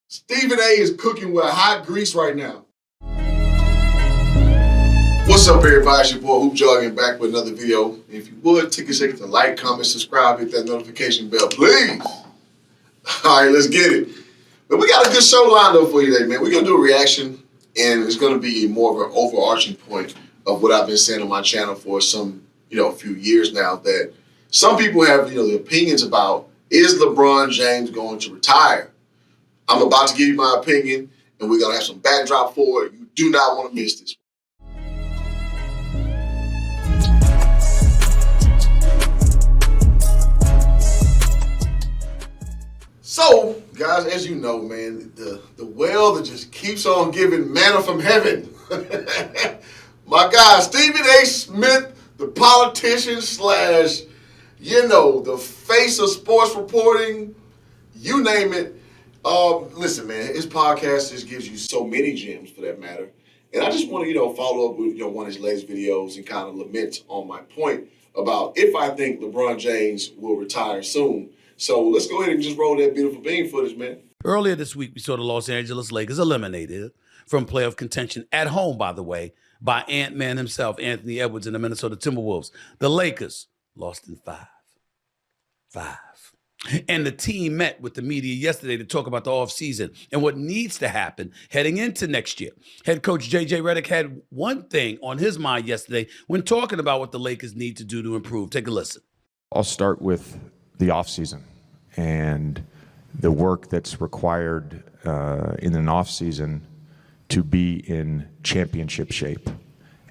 Stephen A is cooking with hot grease right now. What's up, everybody? It's your boy Hoop Jargon back with another video. If you would, take a second to like, comment, subscribe, hit that notification bell, please. All right, let's get it. But we got a good show lined up for you today, man. We're going to do a reaction, and it's going to be more of an overarching point of what I've been saying on my channel for some, few years now, that some people have, the opinions about, is LeBron James going to retire? I'm about to give you my opinion, and we're going to have some backdrop for it. You do not want to miss this. So, guys, as you know, man, the well that just keeps on giving manna from heaven. My guy, Stephen A. Smith, the politician slash, the face of sports reporting, you name it. Listen, man, his podcast just gives you so many gems for that matter. And I just want to, follow up with, one of his latest videos and kind of lament on my point about if I think LeBron James will retire soon. So let's go ahead and just roll that beautiful bean footage, man. Earlier this week, we saw the Los Angeles Lakers eliminated from playoff contention at home, by the way, by Ant-Man himself, Anthony Edwards, and the Minnesota Timberwolves. The Lakers lost in five. And the team met with the media yesterday to talk about the offseason and what needs to happen heading into next year. Head coach J.J. Redick had one thing on his mind yesterday when talking about what the Lakers need to do to improve. Take a listen. I'll start with the offseason and the work that's required in an offseason to be in championship shape.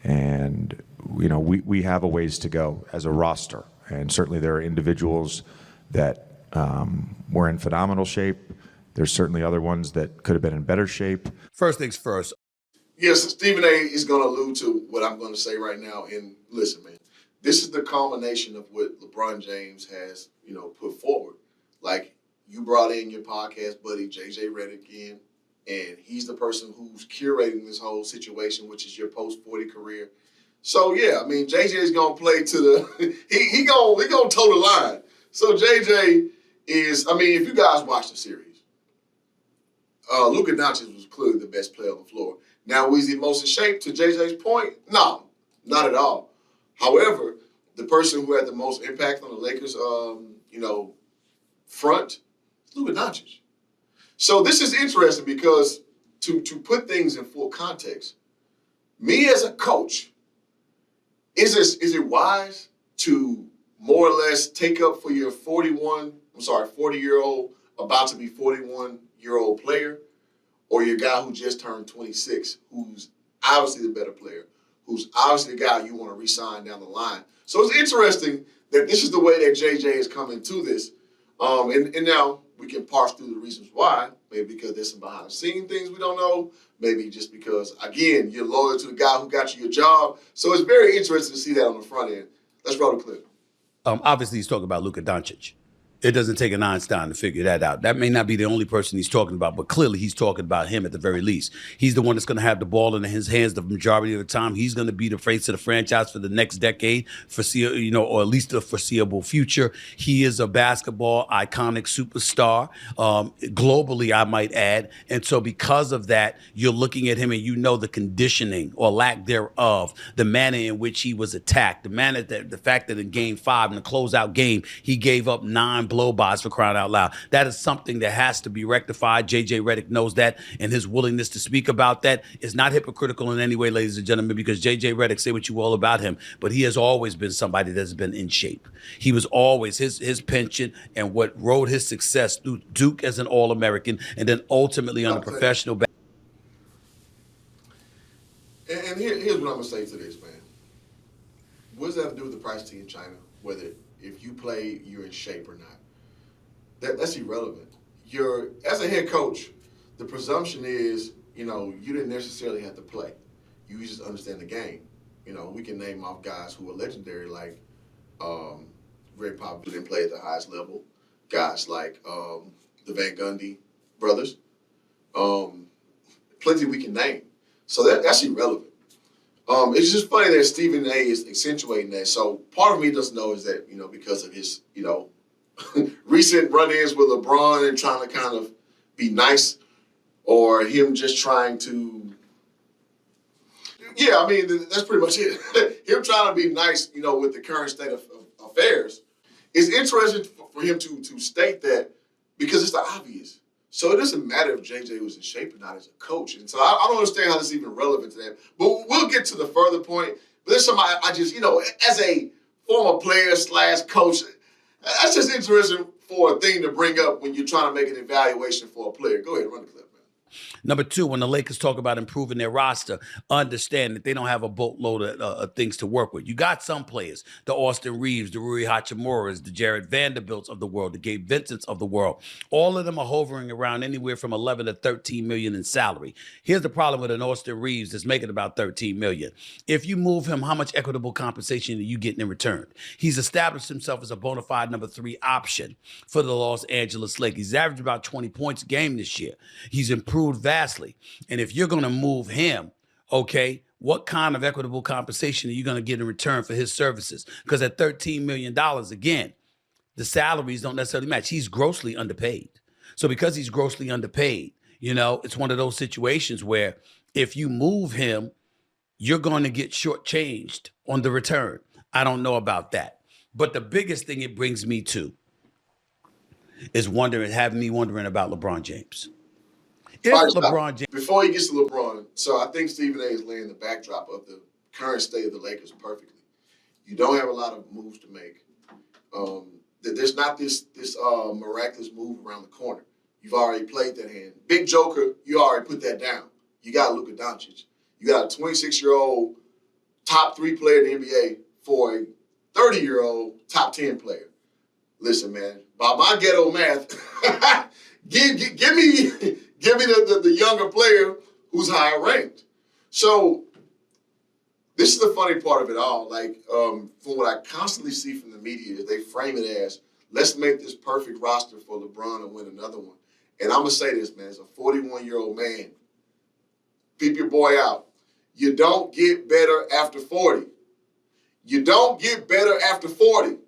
And, we have a ways to go as a roster. And certainly there are individuals that were in phenomenal shape. There's certainly other ones that could have been in better shape. First things first. Yes, Stephen A. is going to allude to what I'm going to say right now. And listen, man, this is the culmination of what LeBron James has, put forward. Like, you brought in your podcast buddy, J.J. Redick, in, and he's the person who's curating this whole situation, which is your post-40 career. So, yeah, J.J. is going to play to the – he gonna toe the line. So, J.J. is – if you guys watch the series, Luka Doncic was clearly the best player on the floor. Now, was he most in shape, to J.J.'s point? No, not at all. However, the person who had the most impact on the Lakers, front, Luka Doncic. So this is interesting because to put things in full context, me as a coach, is it wise to more or less take up for your 40-year-old, about to be 41-year-old player, or your guy who just turned 26, who's obviously the better player, who's obviously the guy you want to re-sign down the line? So it's interesting that this is the way that JJ is coming to this. And now we can parse through the reasons why. Maybe because there's some behind-the-scenes things we don't know. Maybe just because, again, you're loyal to the guy who got you your job. So it's very interesting to see that on the front end. Let's roll the clip. Obviously, he's talking about Luka Doncic. It doesn't take an Einstein to figure that out. That may not be the only person he's talking about, but clearly he's talking about him at the very least. He's the one that's going to have the ball in his hands the majority of the time. He's going to be the face of the franchise for the next decade, or at least the foreseeable future. He is a basketball iconic superstar, globally, I might add. And so because of that, you're looking at him and the conditioning or lack thereof, the manner in which he was attacked, the fact that in Game 5, in the closeout game, he gave up 9 blow-bys, for crying out loud. That is something that has to be rectified. J.J. Redick knows that, and his willingness to speak about that is not hypocritical in any way, ladies and gentlemen, because J.J. Redick, say what you will about him, but he has always been somebody that's been in shape. He was always, his penchant and what rode his success through Duke as an All-American, and then ultimately on a professional basis. And here's what I'm going to say to this, man. What does that have to do with the price tag in China? Whether if you play, you're in shape or not. That's irrelevant. As a head coach, the presumption is, you didn't necessarily have to play. You just understand the game. We can name off guys who are legendary, like very popular, didn't play at the highest level. Guys like the Van Gundy brothers. Plenty we can name. So that's irrelevant. It's just funny that Stephen A is accentuating that. So part of me doesn't know is that, because of his, recent run-ins with LeBron and trying to kind of be nice, or him just trying to. Yeah, I mean that's pretty much it. Him trying to be nice, with the current state of affairs. It's interesting for him to state that because it's the obvious. So it doesn't matter if JJ was in shape or not as a coach. And so I don't understand how this is even relevant to that. But we'll get to the further point. But there's somebody I just, as a former player / coach, that's just interesting for a thing to bring up when you're trying to make an evaluation for a player. Go ahead, run the clip. Number two, when the Lakers talk about improving their roster, understand that they don't have a boatload of things to work with. You got some players, the Austin Reeves, the Rui Hachimuras, the Jared Vanderbilts of the world, the Gabe Vincents of the world. All of them are hovering around anywhere from 11 to 13 million in salary. Here's the problem with an Austin Reeves that's making about 13 million. If you move him, how much equitable compensation are you getting in return? He's established himself as a bona fide number 3 option for the Los Angeles Lakers. He's averaged about 20 points a game this year. He's improved vastly. And if you're going to move him, okay, what kind of equitable compensation are you going to get in return for his services? Because at $13 million, again, the salaries don't necessarily match. He's grossly underpaid. So because he's grossly underpaid, it's one of those situations where if you move him, you're going to get shortchanged on the return. I don't know about that. But the biggest thing it brings me to is having me wondering about LeBron James. If LeBron James, before he gets to LeBron, so I think Stephen A. is laying the backdrop of the current state of the Lakers perfectly. You don't have a lot of moves to make. There's not this miraculous move around the corner. You've already played that hand. Big Joker, you already put that down. You got Luka Doncic. You got a 26-year-old top 3 player in the NBA for a 30-year-old top 10 player. Listen, man, by my ghetto math, give me the younger player who's higher ranked. So this is the funny part of it all. From what I constantly see from the media is they frame it as, let's make this perfect roster for LeBron to win another one. And I'm going to say this, man, as a 41-year-old man, peep your boy out. You don't get better after 40. You don't get better after 40.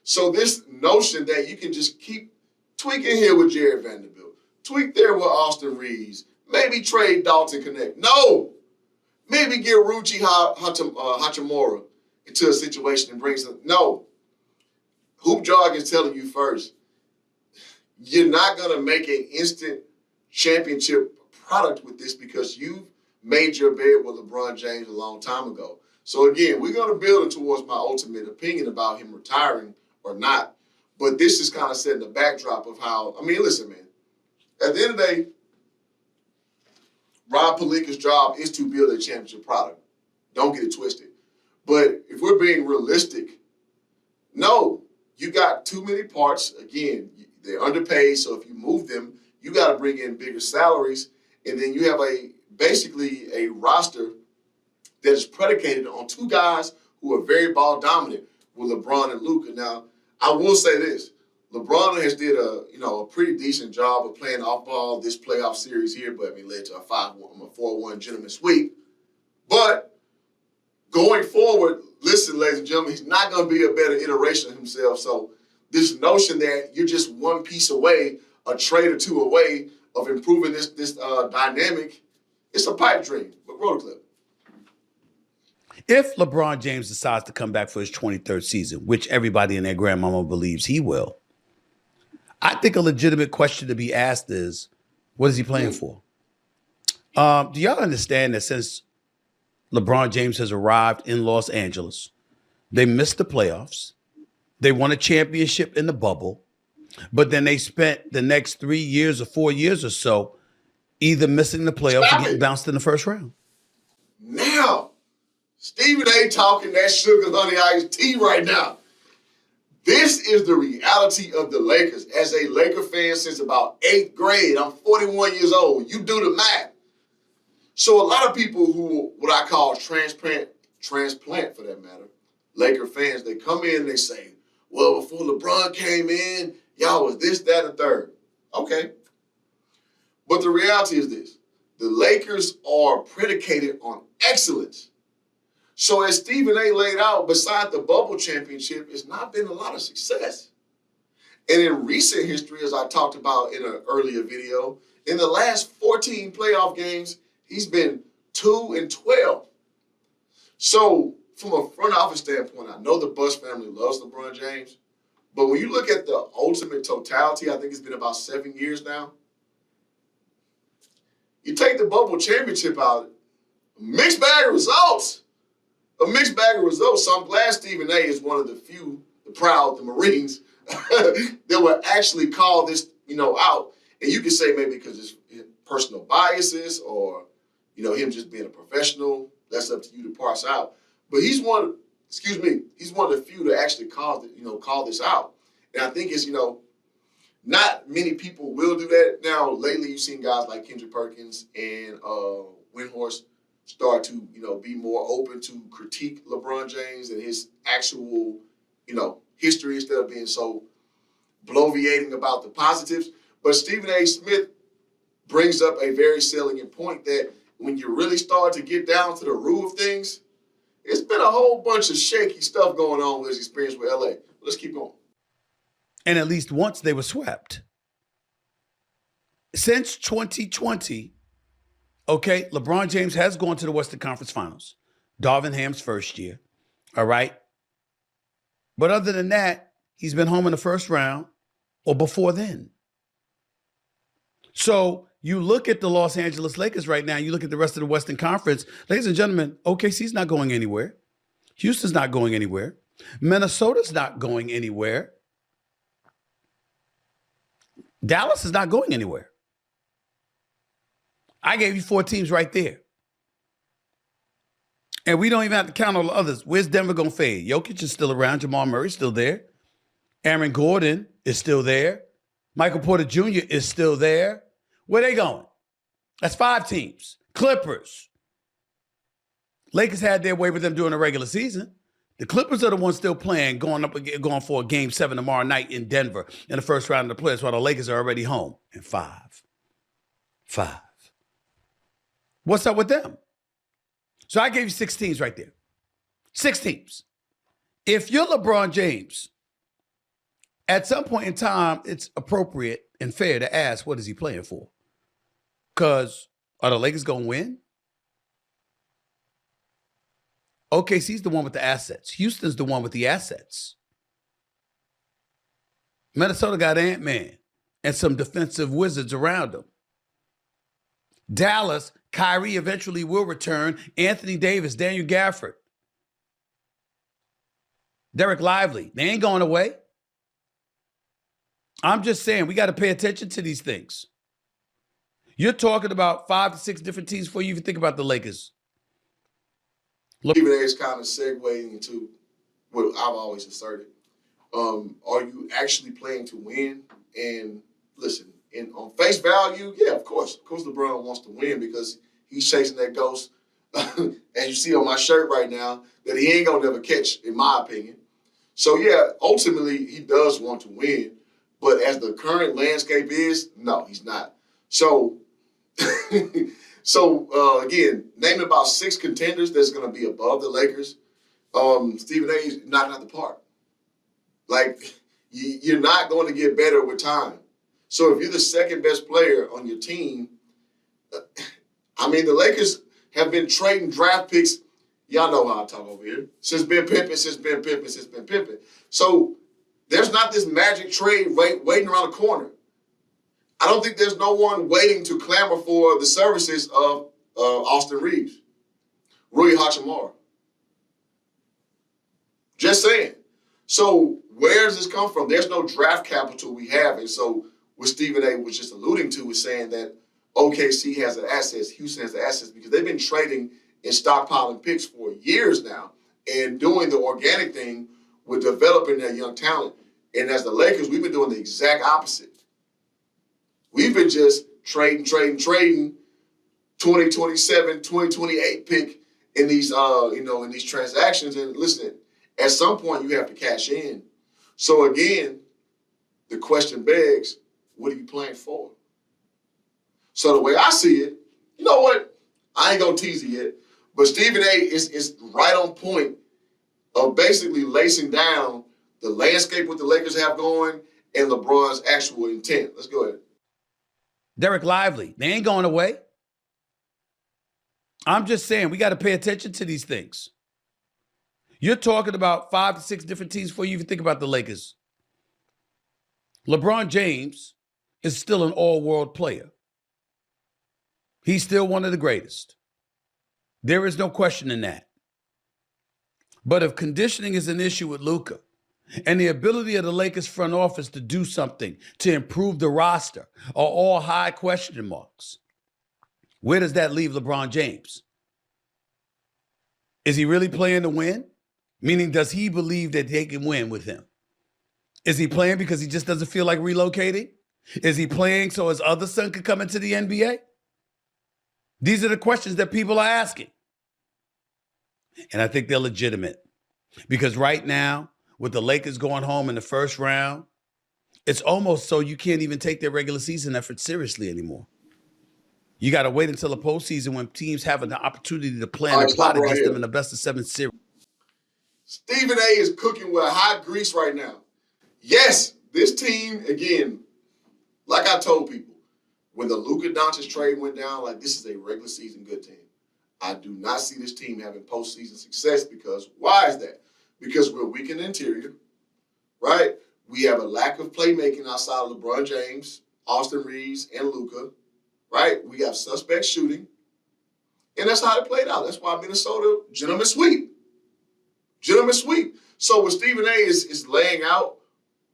So this notion that you can just keep tweaking here with Jared Vanderbilt, tweak there with Austin Reeves, maybe trade Dalton Connect. No. Maybe get Ruchi Hachimura into a situation and bring some. No. Hoop Jargon is telling you first, you're not going to make an instant championship product with this because you've made your bed with LeBron James a long time ago. So again, we're going to build it towards my ultimate opinion about him retiring or not. But this is kind of setting the backdrop of how, listen, man, at the end of the day, Rob Pelinka's job is to build a championship product. Don't get it twisted. But if we're being realistic, no, you got too many parts. Again, they're underpaid, so if you move them, you got to bring in bigger salaries, and then you have basically a roster that is predicated on 2 guys who are very ball dominant with LeBron and Luka. Now, I will say this. LeBron has did a pretty decent job of playing off ball this playoff series here, but led to a 4-1 gentleman sweep. But going forward, listen, ladies and gentlemen, he's not going to be a better iteration of himself. So this notion that you're just one piece away, a trade or 2 away of improving this dynamic, it's a pipe dream. But roll the clip. If LeBron James decides to come back for his 23rd season, which everybody and their grandmama believes he will, I think a legitimate question to be asked is, what is he playing for? Do y'all understand that since LeBron James has arrived in Los Angeles, they missed the playoffs, they won a championship in the bubble, but then they spent the next 3 years or 4 years or so either missing the playoffs or getting bounced in the first round? Now, Stephen A. talking that sugar honey iced tea right now. This is the reality of the Lakers. As a Laker fan since about 8th grade, I'm 41 years old. You do the math. So a lot of people who, what I call transplant for that matter, Laker fans, they come in and they say, well, before LeBron came in, y'all was this, that, and third. Okay. But the reality is this. The Lakers are predicated on excellence. So as Stephen A. laid out, beside the bubble championship, it's not been a lot of success. And in recent history, as I talked about in an earlier video, In the last 14 playoff games, he's been 2-12. So from a front office standpoint, I know the Buss family loves LeBron James, but when you look at the ultimate totality, I think it's been about 7 years now. You take the bubble championship out, a mixed bag of results. A mixed bag of results. So I'm glad Stephen A is one of the few, the Marines, that will actually call this, out. And you can say maybe because it's personal biases or, him just being a professional. That's up to you to parse out. But he's one of the few to actually call this out. And I think it's, not many people will do that. Now, lately you've seen guys like Kendrick Perkins and Windhorst start to, be more open to critique LeBron James and his actual, history instead of being so bloviating about the positives. But Stephen A. Smith brings up a very salient point that when you really start to get down to the root of things, it's been a whole bunch of shaky stuff going on with his experience with LA. Let's keep going. And at least once they were swept. Since 2020, okay, LeBron James has gone to the Western Conference Finals. Darvin Ham's first year, all right? But other than that, he's been home in the first round or before then. So you look at the Los Angeles Lakers right now, you look at the rest of the Western Conference, ladies and gentlemen, OKC's not going anywhere. Houston's not going anywhere. Minnesota's not going anywhere. Dallas is not going anywhere. I gave you 4 teams right there. And we don't even have to count all the others. Where's Denver going to fade? Jokic is still around. Jamal Murray's still there. Aaron Gordon is still there. Michael Porter Jr. is still there. Where they going? That's 5 teams. Clippers. Lakers had their way with them during the regular season. The Clippers are the ones still playing, going for a Game 7 tomorrow night in Denver in the first round of the playoffs while the Lakers are already home. And 5. What's up with them? So I gave you 6 teams right there. 6 teams. If you're LeBron James, at some point in time, it's appropriate and fair to ask, what is he playing for? Because are the Lakers going to win? OKC's the one with the assets. Houston's the one with the assets. Minnesota got Ant-Man and some defensive wizards around them. Dallas, Kyrie eventually will return. Anthony Davis, Daniel Gafford, Derek Lively. They ain't going away. I'm just saying, we got to pay attention to these things. You're talking about 5 to 6 different teams before you even think about the Lakers. Stephen A. is kind of segueing into what I've always asserted. Are you actually playing to win? And listen, on face value, yeah, of course. Of course LeBron wants to win because he's chasing that ghost, as you see on my shirt right now, that he ain't going to never catch, in my opinion. So, yeah, ultimately he does want to win. But as the current landscape is, no, he's not. So, again, naming about 6 contenders that's going to be above the Lakers, Stephen A. is knocking out the park. Like, you're not going to get better with time. So if you're the second best player on your team, the Lakers have been trading draft picks. Y'all know how I talk over here. Since been pimping. So there's not this magic trade waiting around the corner. I don't think there's no one waiting to clamor for the services of Austin Reeves, Rui Hachimura. Just saying. So where does this come from? There's no draft capital we have. And so what Stephen A. was just alluding to is saying that OKC has the assets, Houston has the assets, because they've been trading and stockpiling picks for years now and doing the organic thing with developing their young talent. And as the Lakers, we've been doing the exact opposite. We've been just trading 2027, 2028 pick in these in these transactions. And listen, at some point you have to cash in. So again, the question begs, what are you playing for? So the way I see it, you know what? I ain't gonna tease it yet, but Stephen A. is right on point of basically lacing down the landscape what the Lakers have going and LeBron's actual intent. Let's go ahead. Derek Lively. They ain't going away. I'm just saying we got to pay attention to these things. You're talking about 5 to 6 different teams before you even think about the Lakers. LeBron James is still an all-world player. He's still one of the greatest. There is no question in that. But if conditioning is an issue with Luka and the ability of the Lakers front office to do something to improve the roster are all high question marks, where does that leave LeBron James? Is he really playing to win? Meaning, does he believe that they can win with him? Is he playing because he just doesn't feel like relocating? Is he playing so his other son could come into the NBA? These are the questions that people are asking. And I think they're legitimate. Because right now, with the Lakers going home in the first round, it's almost so you can't even take their regular season effort seriously anymore. You got to wait until the postseason when teams have an opportunity to plan and plot against them in the best of 7 series. Stephen A. is cooking with hot grease right now. Yes, this team, again, like I told people, when the Luka Doncic trade went down, like, this is a regular season good team. I do not see this team having postseason success because why is that? Because we're weak in the interior, right? We have a lack of playmaking outside of LeBron James, Austin Reeves, and Luka, right? We have suspect shooting, and that's how it played out. That's why Minnesota, gentleman sweep. Gentleman sweep. So what Stephen A. is laying out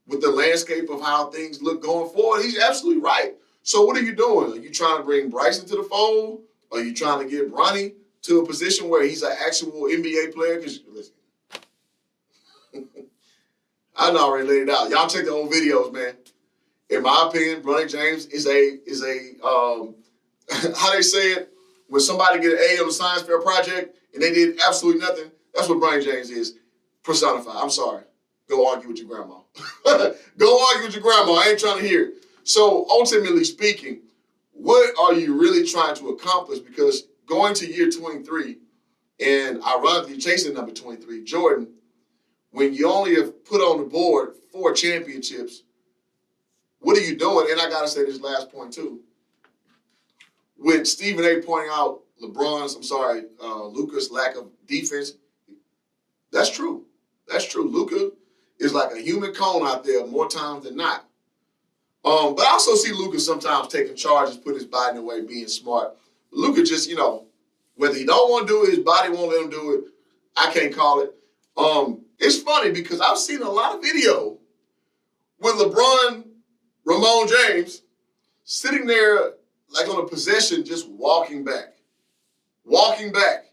with the landscape of how things look going forward, he's absolutely right. So what are you doing? Are you trying to bring Bryson to the fold? Are you trying to get Bronny to a position where he's an actual NBA player? Because, listen, I done already laid it out. Y'all check the old videos, man. In my opinion, Bronny James is a how they say it, when somebody get an A on the science fair project and they did absolutely nothing, that's what Bronny James is personified. I'm sorry. Go argue with your grandma. Go argue with your grandma. I ain't trying to hear it. So ultimately speaking, what are you really trying to accomplish? Because going to year 23 and ironically chasing number 23, Jordan, when you only have put on the board 4 championships, what are you doing? And I got to say this last point too. With Stephen A. pointing out Luka's lack of defense, that's true. That's true. Luka is like a human cone out there more times than not. But I also see Luka sometimes taking charges, putting his body in the way, being smart. Luka just, whether he don't want to do it, his body won't let him do it. I can't call it. It's funny because I've seen a lot of video with LeBron, Ramon James, sitting there like on a possession, just walking back. Walking back.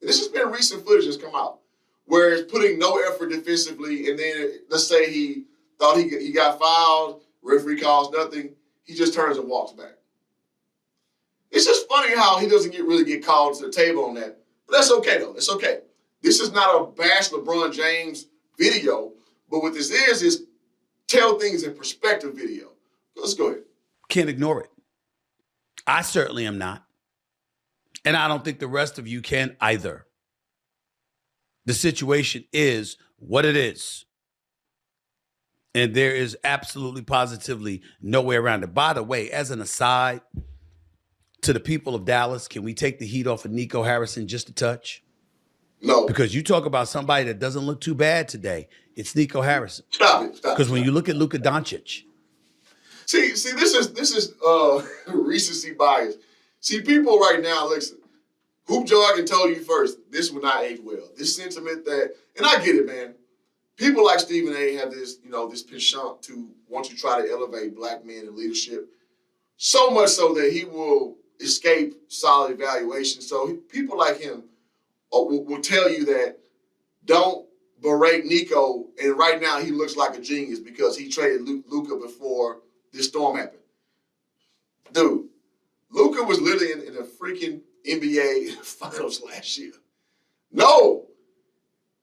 And this has been recent footage that's come out, where it's putting no effort defensively, and then let's say he thought he got fouled, referee calls nothing, he just turns and walks back. It's just funny how he doesn't really get called to the table on that. But that's okay, though. It's okay. This is not a bash LeBron James video, but what this is tell things in perspective video. Let's go ahead. Can't ignore it. I certainly am not. And I don't think the rest of you can either. The situation is what it is. And there is absolutely, positively no way around it. By the way, as an aside, to the people of Dallas, can we take the heat off of Nico Harrison just a touch? No. Because you talk about somebody that doesn't look too bad today. It's Nico Harrison. Stop it. Because when you look at Luka Doncic. See, this is recency bias. See, people right now, listen, Hoop Jargon told you first, this will not age well. This sentiment that, and I get it, man. People like Stephen A. have this, this penchant to want to try to elevate black men in leadership, so much so that he will escape solid evaluation. So people like him will tell you that don't berate Nico, and right now he looks like a genius because he traded Luka before this storm happened. Dude, Luka was literally in a freaking NBA finals last year. No.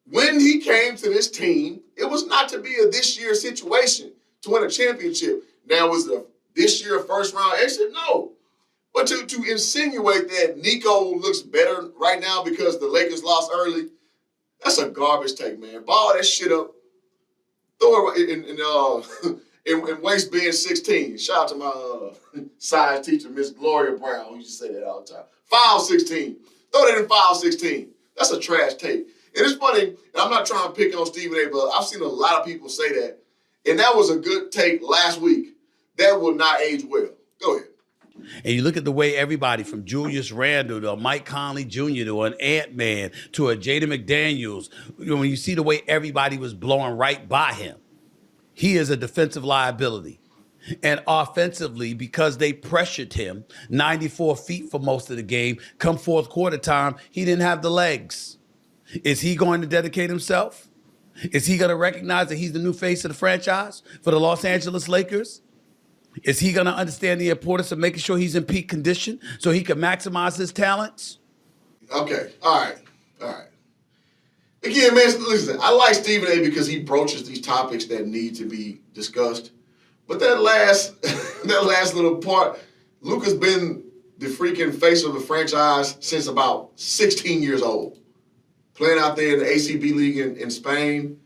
When he came to this team, it was not to be a this year situation to win a championship. Now, was it this year first round exit? No. But to insinuate that Nico looks better right now because the Lakers lost early, that's a garbage take, man. Ball that shit up, throw it and waist being 16. Shout out to my science teacher, Miss Gloria Brown, who used to say that all the time. Foul 16. Throw that in foul 16. That's a trash take. And it's funny, and I'm not trying to pick on Stephen A., but I've seen a lot of people say that. And that was a good take last week. That will not age well. Go ahead. And you look at the way everybody from Julius Randle to Mike Conley Jr. to an Ant-Man to a Jaden McDaniels, when you see the way everybody was blowing right by him, he is a defensive liability. And offensively, because they pressured him 94 feet for most of the game, come fourth quarter time, he didn't have the legs. Is he going to dedicate himself? Is he going to recognize that he's the new face of the franchise for the Los Angeles Lakers? Is he going to understand the importance of making sure he's in peak condition so he can maximize his talents? Okay. All right. Again, man, listen, I like Stephen A. because he broaches these topics that need to be discussed. But that last little part, Luka's been the freaking face of the franchise since about 16 years old. Playing out there in the ACB League in Spain.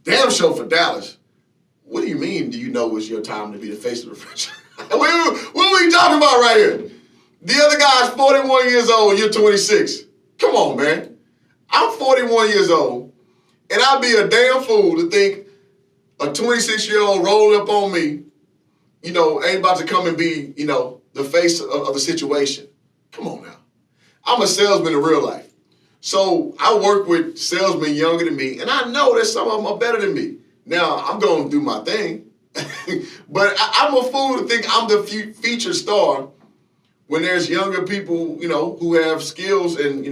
Damn show for Dallas. What do you mean, do you know it's your time to be the face of the franchise? What are we talking about right here? The other guy's 41 years old, you're 26. Come on, man. I'm 41 years old, and I'd be a damn fool to think a 26-year-old rolling up on me, ain't about to come and be, the face of the situation. Come on now. I'm a salesman in real life. So I work with salesmen younger than me, and I know that some of them are better than me. Now, I'm going to do my thing, but I'm a fool to think I'm the featured star when there's younger people, who have skills and,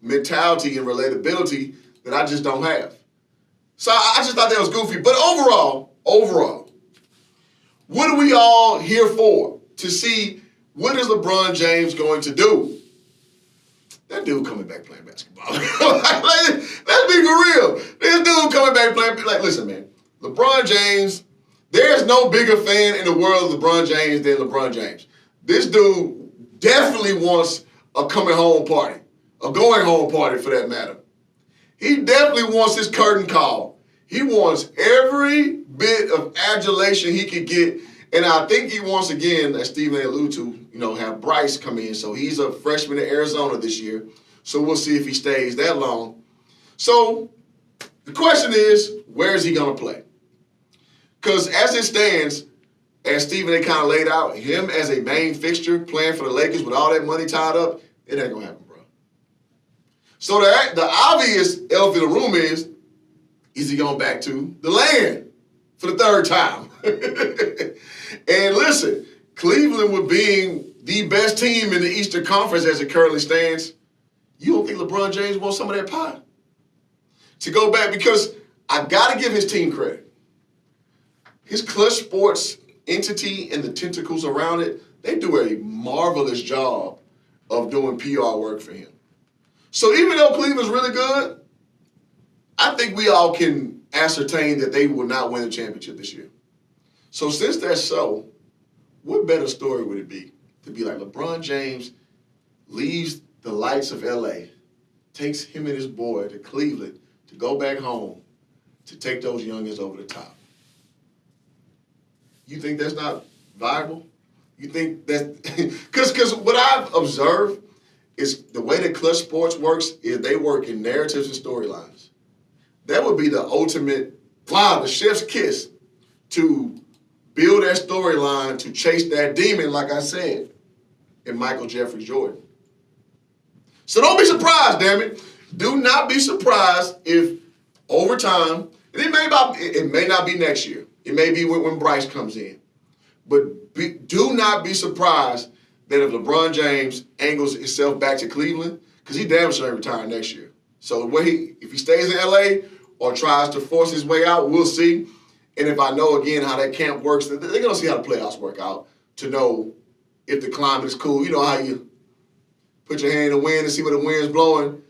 mentality and relatability that I just don't have. So I just thought that was goofy. But overall, what are we all here for? To see what is LeBron James going to do? That dude coming back playing basketball. Let's be for real. This dude coming back playing, listen, man. LeBron James, there's no bigger fan in the world of LeBron James than LeBron James. This dude definitely wants a coming home party, a going home party for that matter. He definitely wants his curtain call. He wants every bit of adulation he could get. And I think he wants, again, as Stephen A. alluded to, have Bryce come in. So he's a freshman in Arizona this year. So we'll see if he stays that long. So the question is, where is he going to play? Because as it stands, as Stephen A. kind of laid out, him as a main fixture playing for the Lakers with all that money tied up, it ain't going to happen, bro. So the obvious elephant in the room is he going back to the land for the third time? And listen, Cleveland with being the best team in the Eastern Conference as it currently stands, you don't think LeBron James wants some of that pie? To go back, because I got to give his team credit. His Clutch Sports entity and the tentacles around it, they do a marvelous job of doing PR work for him. So even though Cleveland's really good, I think we all can ascertain that they will not win the championship this year. So since that's so, what better story would it be to be like LeBron James leaves the lights of LA, takes him and his boy to Cleveland to go back home to take those youngins over the top? You think that's not viable? You think that, because what I've observed is the way that Clutch Sports works is they work in narratives and storylines. That would be the ultimate, the chef's kiss to build that storyline to chase that demon, like I said, in Michael Jeffrey Jordan. So don't be surprised, damn it. Do not be surprised if over time, and it may not be next year. It may be when Bryce comes in. But do not be surprised that if LeBron James angles himself back to Cleveland, because he damn sure ain't retiring next year. So if he stays in LA or tries to force his way out, we'll see. And if I know, again, how that camp works, they're going to see how the playoffs work out to know if the climate is cool. You know how you put your hand in the wind and see where the wind's blowing.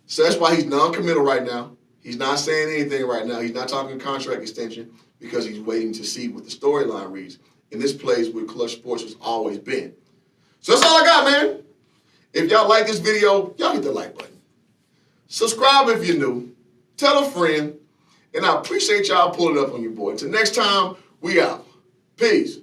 So that's why he's non-committal right now. He's not saying anything right now. He's not talking contract extension because he's waiting to see what the storyline reads. And this plays where Clutch Sports has always been. So that's all I got, man. If y'all like this video, y'all hit the like button. Subscribe if you're new. Tell a friend. And I appreciate y'all pulling up on your boy. Until next time, We out. Peace.